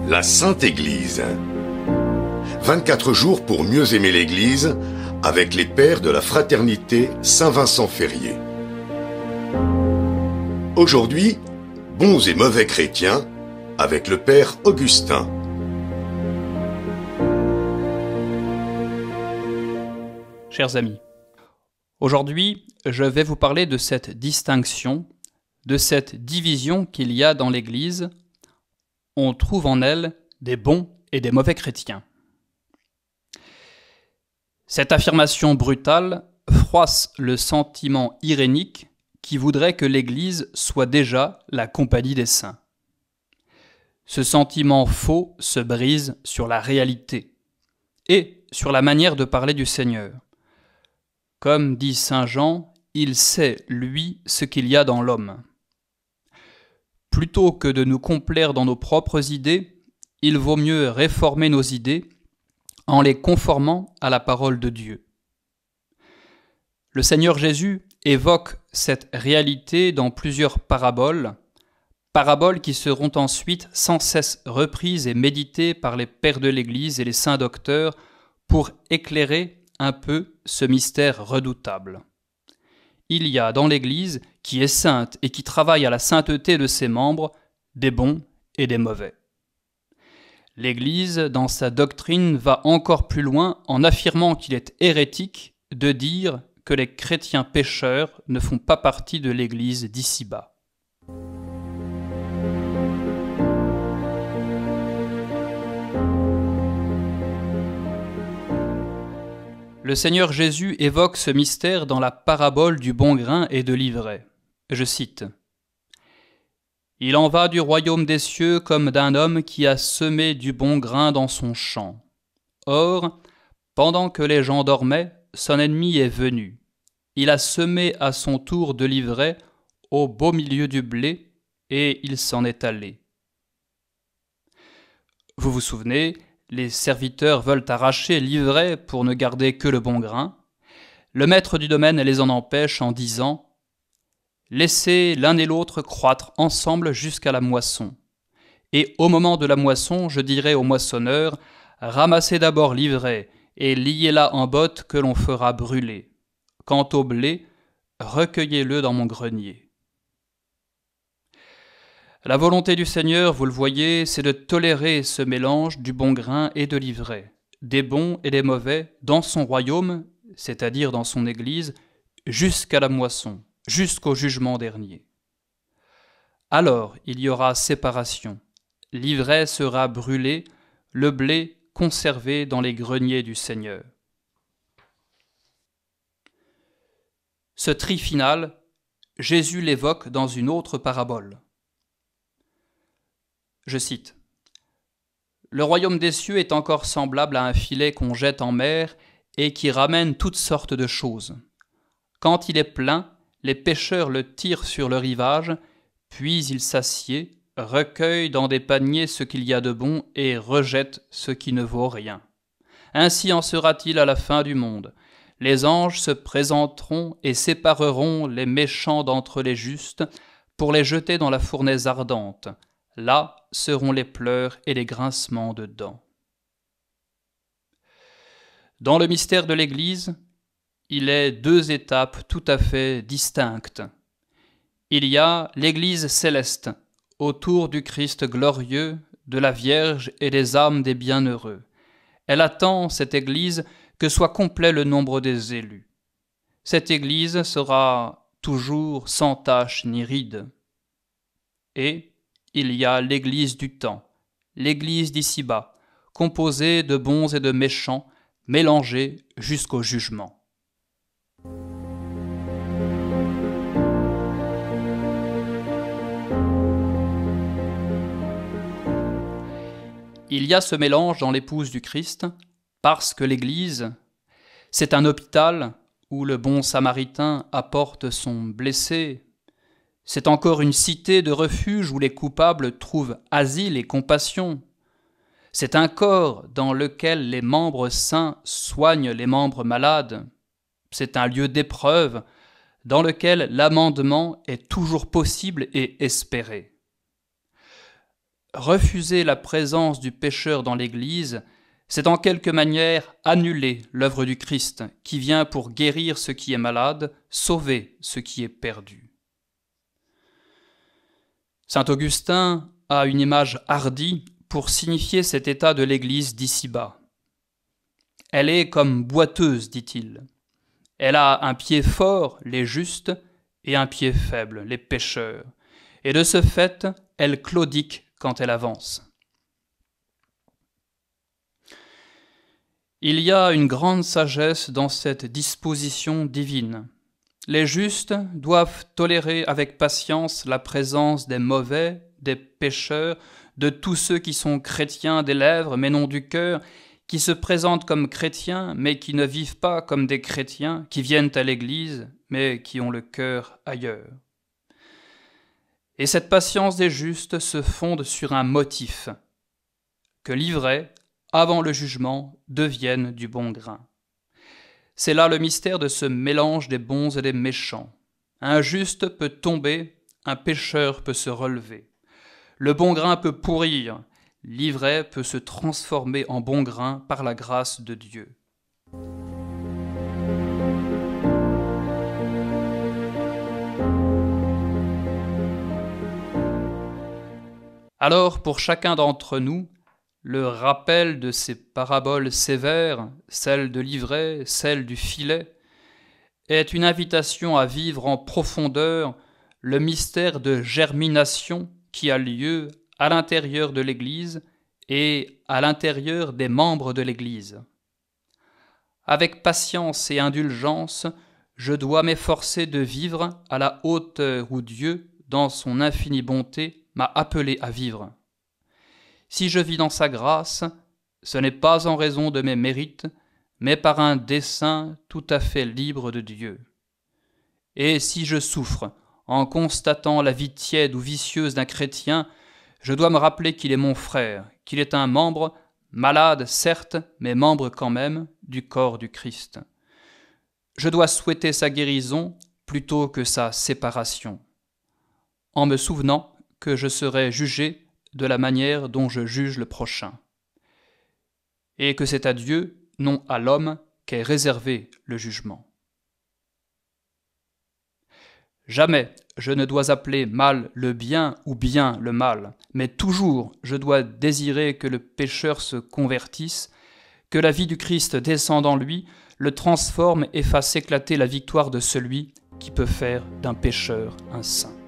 La Sainte Église. 24 jours pour mieux aimer l'Église avec les pères de la fraternité Saint-Vincent-Ferrier. Aujourd'hui, bons et mauvais chrétiens avec le père Augustin. Chers amis, aujourd'hui, je vais vous parler de cette distinction, de cette division qu'il y a dans l'Église. On trouve en elle des bons et des mauvais chrétiens. Cette affirmation brutale froisse le sentiment irénique qui voudrait que l'Église soit déjà la compagnie des saints. Ce sentiment faux se brise sur la réalité et sur la manière de parler du Seigneur. Comme dit saint Jean, il sait, lui, ce qu'il y a dans l'homme. Plutôt que de nous complaire dans nos propres idées, il vaut mieux réformer nos idées en les conformant à la parole de Dieu. Le Seigneur Jésus évoque cette réalité dans plusieurs paraboles qui seront ensuite sans cesse reprises et méditées par les pères de l'Église et les saints docteurs pour éclairer un peu ce mystère redoutable. Il y a dans l'Église, qui est sainte et qui travaille à la sainteté de ses membres, des bons et des mauvais. L'Église, dans sa doctrine, va encore plus loin en affirmant qu'il est hérétique de dire que les chrétiens pécheurs ne font pas partie de l'Église d'ici-bas. Le Seigneur Jésus évoque ce mystère dans la parabole du bon grain et de l'ivraie. Je cite : « Il en va du royaume des cieux comme d'un homme qui a semé du bon grain dans son champ. Or, pendant que les gens dormaient, son ennemi est venu. Il a semé à son tour de l'ivraie au beau milieu du blé, et il s'en est allé. » Vous vous souvenez, les serviteurs veulent arracher l'ivraie pour ne garder que le bon grain. Le maître du domaine les en empêche en disant : « Laissez l'un et l'autre croître ensemble jusqu'à la moisson. Et au moment de la moisson, je dirai au moissonneur : ramassez d'abord l'ivraie et liez-la en bottes que l'on fera brûler. Quant au blé, recueillez-le dans mon grenier. » La volonté du Seigneur, vous le voyez, c'est de tolérer ce mélange du bon grain et de l'ivraie, des bons et des mauvais, dans son royaume, c'est-à-dire dans son Église, jusqu'à la moisson, jusqu'au jugement dernier. Alors il y aura séparation, l'ivraie sera brûlée, le blé conservé dans les greniers du Seigneur. Ce tri final, Jésus l'évoque dans une autre parabole. Je cite : « Le royaume des cieux est encore semblable à un filet qu'on jette en mer et qui ramène toutes sortes de choses. Quand il est plein, les pêcheurs le tirent sur le rivage, puis ils s'assiedent, recueillent dans des paniers ce qu'il y a de bon et rejettent ce qui ne vaut rien. Ainsi en sera-t-il à la fin du monde. Les anges se présenteront et sépareront les méchants d'entre les justes pour les jeter dans la fournaise ardente. Là seront les pleurs et les grincements de dents. » Dans le mystère de l'Église, il est deux étapes tout à fait distinctes. Il y a l'Église céleste, autour du Christ glorieux, de la Vierge et des âmes des bienheureux. Elle attend, cette Église, que soit complet le nombre des élus. Cette Église sera toujours sans tache ni ride. Et il y a l'Église du temps, l'Église d'ici-bas, composée de bons et de méchants, mélangés jusqu'au jugement. Il y a ce mélange dans l'épouse du Christ, parce que l'Église, c'est un hôpital où le bon Samaritain apporte son blessé. C'est encore une cité de refuge où les coupables trouvent asile et compassion. C'est un corps dans lequel les membres sains soignent les membres malades. C'est un lieu d'épreuve dans lequel l'amendement est toujours possible et espéré. refuser la présence du pécheur dans l'Église, c'est en quelque manière annuler l'œuvre du Christ qui vient pour guérir ce qui est malade, sauver ce qui est perdu. Saint Augustin a une image hardie pour signifier cet état de l'Église d'ici-bas. Elle est comme boiteuse, dit-il. Elle a un pied fort, les justes, et un pied faible, les pécheurs. Et de ce fait, elle claudique quand elle avance. Il y a une grande sagesse dans cette disposition divine. Les justes doivent tolérer avec patience la présence des mauvais, des pécheurs, de tous ceux qui sont chrétiens des lèvres mais non du cœur, qui se présentent comme chrétiens mais qui ne vivent pas comme des chrétiens, qui viennent à l'Église mais qui ont le cœur ailleurs. Et cette patience des justes se fonde sur un motif, que l'ivraie, avant le jugement, devienne du bon grain. C'est là le mystère de ce mélange des bons et des méchants. Un juste peut tomber, un pécheur peut se relever. Le bon grain peut pourrir, l'ivraie peut se transformer en bon grain par la grâce de Dieu. Alors, pour chacun d'entre nous, le rappel de ces paraboles sévères, celle de l'ivraie, celle du filet, est une invitation à vivre en profondeur le mystère de germination qui a lieu à l'intérieur de l'Église et à l'intérieur des membres de l'Église. Avec patience et indulgence, je dois m'efforcer de vivre à la hauteur où Dieu, dans son infinie bonté, m'a appelé à vivre. Si je vis dans sa grâce, ce n'est pas en raison de mes mérites, mais par un dessein tout à fait libre de Dieu. Et si je souffre en constatant la vie tiède ou vicieuse d'un chrétien, je dois me rappeler qu'il est mon frère, qu'il est un membre, malade certes, mais membre quand même, du corps du Christ. Je dois souhaiter sa guérison plutôt que sa séparation, en me souvenant que je serai jugé de la manière dont je juge le prochain, et que c'est à Dieu, non à l'homme, qu'est réservé le jugement. Jamais je ne dois appeler mal le bien ou bien le mal, mais toujours je dois désirer que le pécheur se convertisse, que la vie du Christ descende en lui, le transforme et fasse éclater la victoire de celui qui peut faire d'un pécheur un saint.